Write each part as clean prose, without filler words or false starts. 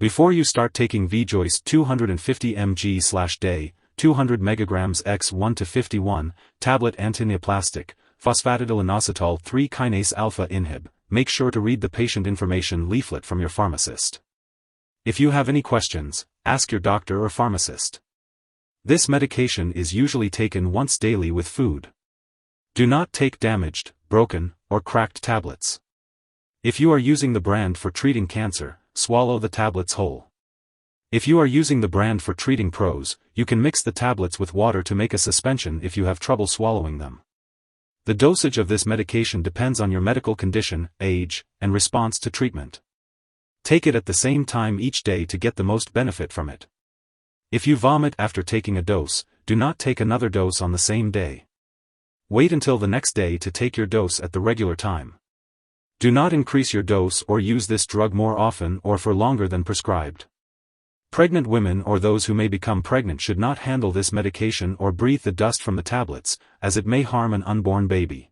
Before you start taking Vijoice 250 mg/day, 200 mg x 1 to 51, tablet Antineoplastic, Phosphatidylinositol 3-kinase Alpha Inhib, make sure to read the Patient Information Leaflet from your pharmacist. If you have any questions, ask your doctor or pharmacist. This medication is usually taken once daily with food. Do not take damaged, broken, or cracked tablets. If you are using the brand for treating cancer, swallow the tablets whole. If you are using the brand for treating pros, you can mix the tablets with water to make a suspension if you have trouble swallowing them. The dosage of this medication depends on your medical condition, age, and response to treatment. Take it at the same time each day to get the most benefit from it. If you vomit after taking a dose, do not take another dose on the same day. Wait until the next day to take your dose at the regular time. Do not increase your dose or use this drug more often or for longer than prescribed. Pregnant women or those who may become pregnant should not handle this medication or breathe the dust from the tablets, as it may harm an unborn baby.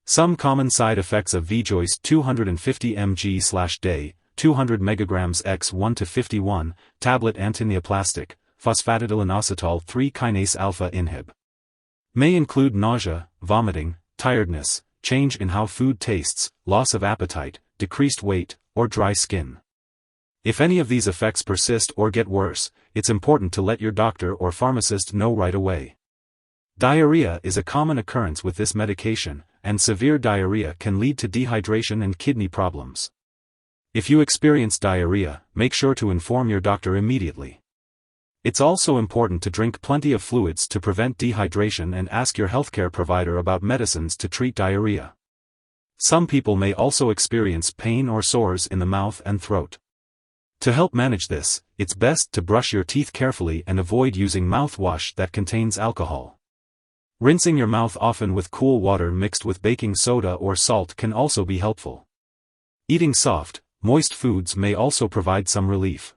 Some common side effects of Vijoice 250 mg/day, 200 mg x 1 to 51, tablet Antineoplastic, Phosphatidylinositol 3-kinase Alpha Inhib. May include nausea, vomiting, tiredness, change in how food tastes, loss of appetite, decreased weight, or dry skin. If any of these effects persist or get worse, it's important to let your doctor or pharmacist know right away. Diarrhea is a common occurrence with this medication, and severe diarrhea can lead to dehydration and kidney problems. If you experience diarrhea, make sure to inform your doctor immediately. It's also important to drink plenty of fluids to prevent dehydration and ask your healthcare provider about medicines to treat diarrhea. Some people may also experience pain or sores in the mouth and throat. To help manage this, it's best to brush your teeth carefully and avoid using mouthwash that contains alcohol. Rinsing your mouth often with cool water mixed with baking soda or salt can also be helpful. Eating soft, moist foods may also provide some relief.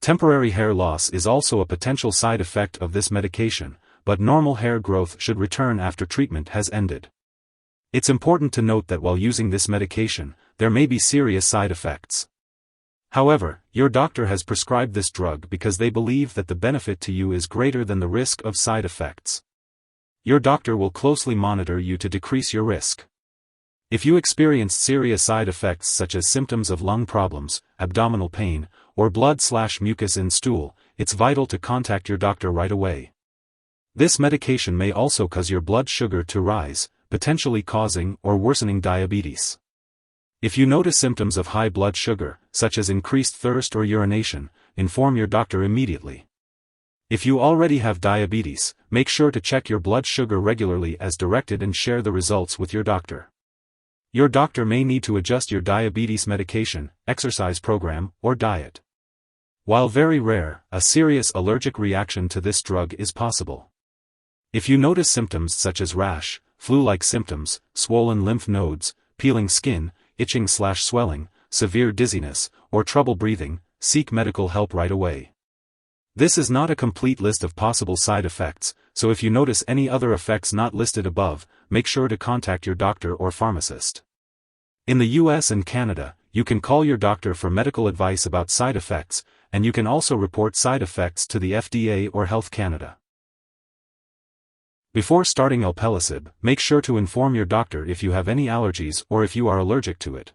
Temporary hair loss is also a potential side effect of this medication, but normal hair growth should return after treatment has ended. It's important to note that while using this medication, there may be serious side effects. However, your doctor has prescribed this drug because they believe that the benefit to you is greater than the risk of side effects. Your doctor will closely monitor you to decrease your risk. If you experience serious side effects such as symptoms of lung problems, abdominal pain, or blood/mucus in stool, it's vital to contact your doctor right away. This medication may also cause your blood sugar to rise, potentially causing or worsening diabetes. If you notice symptoms of high blood sugar, such as increased thirst or urination, inform your doctor immediately. If you already have diabetes, make sure to check your blood sugar regularly as directed and share the results with your doctor. Your doctor may need to adjust your diabetes medication, exercise program, or diet. While very rare, a serious allergic reaction to this drug is possible. If you notice symptoms such as rash, flu-like symptoms, swollen lymph nodes, peeling skin, itching/swelling, severe dizziness, or trouble breathing, seek medical help right away. This is not a complete list of possible side effects, so if you notice any other effects not listed above, make sure to contact your doctor or pharmacist. In the US and Canada, you can call your doctor for medical advice about side effects, and you can also report side effects to the FDA or Health Canada. Before starting alpelisib, make sure to inform your doctor if you have any allergies or if you are allergic to it.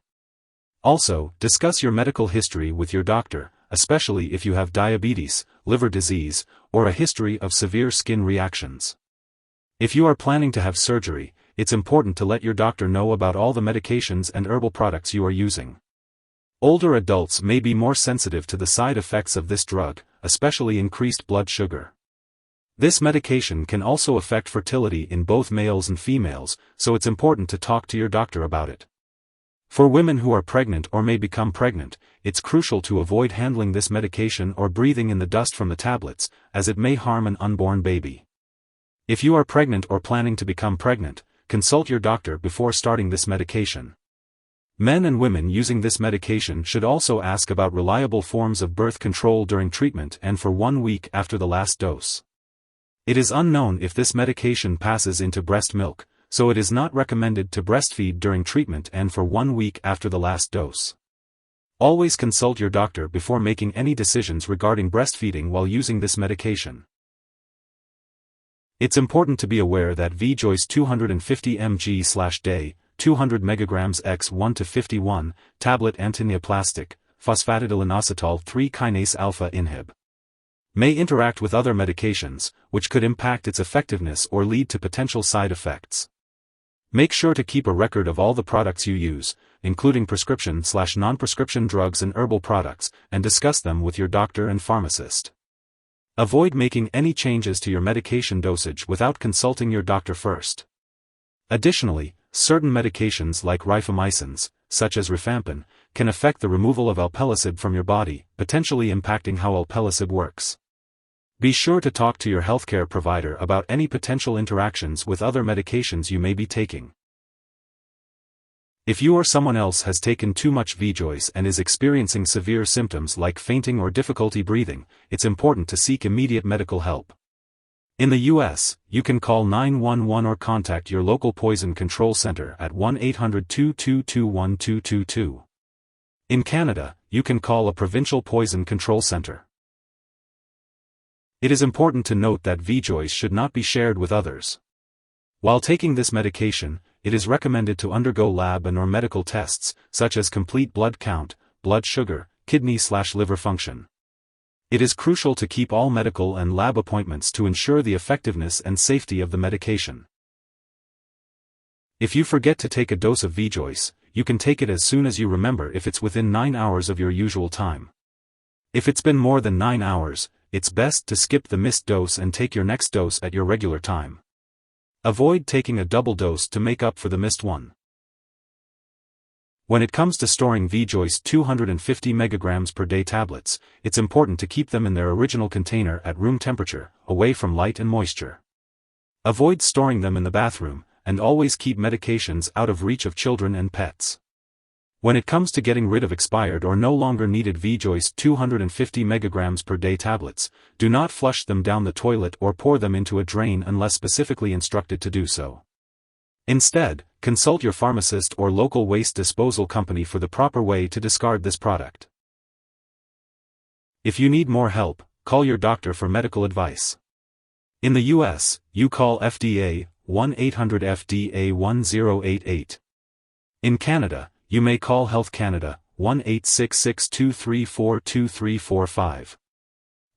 Also, discuss your medical history with your doctor, especially if you have diabetes, liver disease, or a history of severe skin reactions. If you are planning to have surgery, it's important to let your doctor know about all the medications and herbal products you are using. Older adults may be more sensitive to the side effects of this drug, especially increased blood sugar. This medication can also affect fertility in both males and females, so it's important to talk to your doctor about it. For women who are pregnant or may become pregnant, it's crucial to avoid handling this medication or breathing in the dust from the tablets, as it may harm an unborn baby. If you are pregnant or planning to become pregnant, consult your doctor before starting this medication. Men and women using this medication should also ask about reliable forms of birth control during treatment and for 1 week after the last dose. It is unknown if this medication passes into breast milk, so it is not recommended to breastfeed during treatment and for 1 week after the last dose. Always consult your doctor before making any decisions regarding breastfeeding while using this medication. It's important to be aware that Vijoice 250 mg/day, 200 mg x 1 to 51, tablet antineoplastic, phosphatidylinositol 3-kinase alpha inhib, may interact with other medications, which could impact its effectiveness or lead to potential side effects. Make sure to keep a record of all the products you use, including prescription/non-prescription drugs and herbal products, and discuss them with your doctor and pharmacist. Avoid making any changes to your medication dosage without consulting your doctor first. Additionally, certain medications like rifamycins, such as rifampin, can affect the removal of alpelisib from your body, potentially impacting how alpelisib works. Be sure to talk to your healthcare provider about any potential interactions with other medications you may be taking. If you or someone else has taken too much Vijoice and is experiencing severe symptoms like fainting or difficulty breathing, it's important to seek immediate medical help. In the U.S., you can call 911 or contact your local poison control center at 1-800-222-1222. In Canada, you can call a provincial poison control center. It is important to note that Vijoice should not be shared with others. While taking this medication, it is recommended to undergo lab and/or medical tests, such as complete blood count, blood sugar, kidney/liver function. It is crucial to keep all medical and lab appointments to ensure the effectiveness and safety of the medication. If you forget to take a dose of Vijoice, you can take it as soon as you remember if it's within 9 hours of your usual time. If it's been more than 9 hours, it's best to skip the missed dose and take your next dose at your regular time. Avoid taking a double dose to make up for the missed one. When it comes to storing Vijoice 250 mg per day tablets, it's important to keep them in their original container at room temperature, away from light and moisture. Avoid storing them in the bathroom, and always keep medications out of reach of children and pets. When it comes to getting rid of expired or no longer needed Vijoice 250 mg per day tablets, do not flush them down the toilet or pour them into a drain unless specifically instructed to do so. Instead, consult your pharmacist or local waste disposal company for the proper way to discard this product. If you need more help, call your doctor for medical advice. In the U.S., you call FDA 1-800-FDA-1088. In Canada, you may call Health Canada, 1-866-234-2345.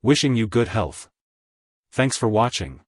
Wishing you good health. Thanks for watching.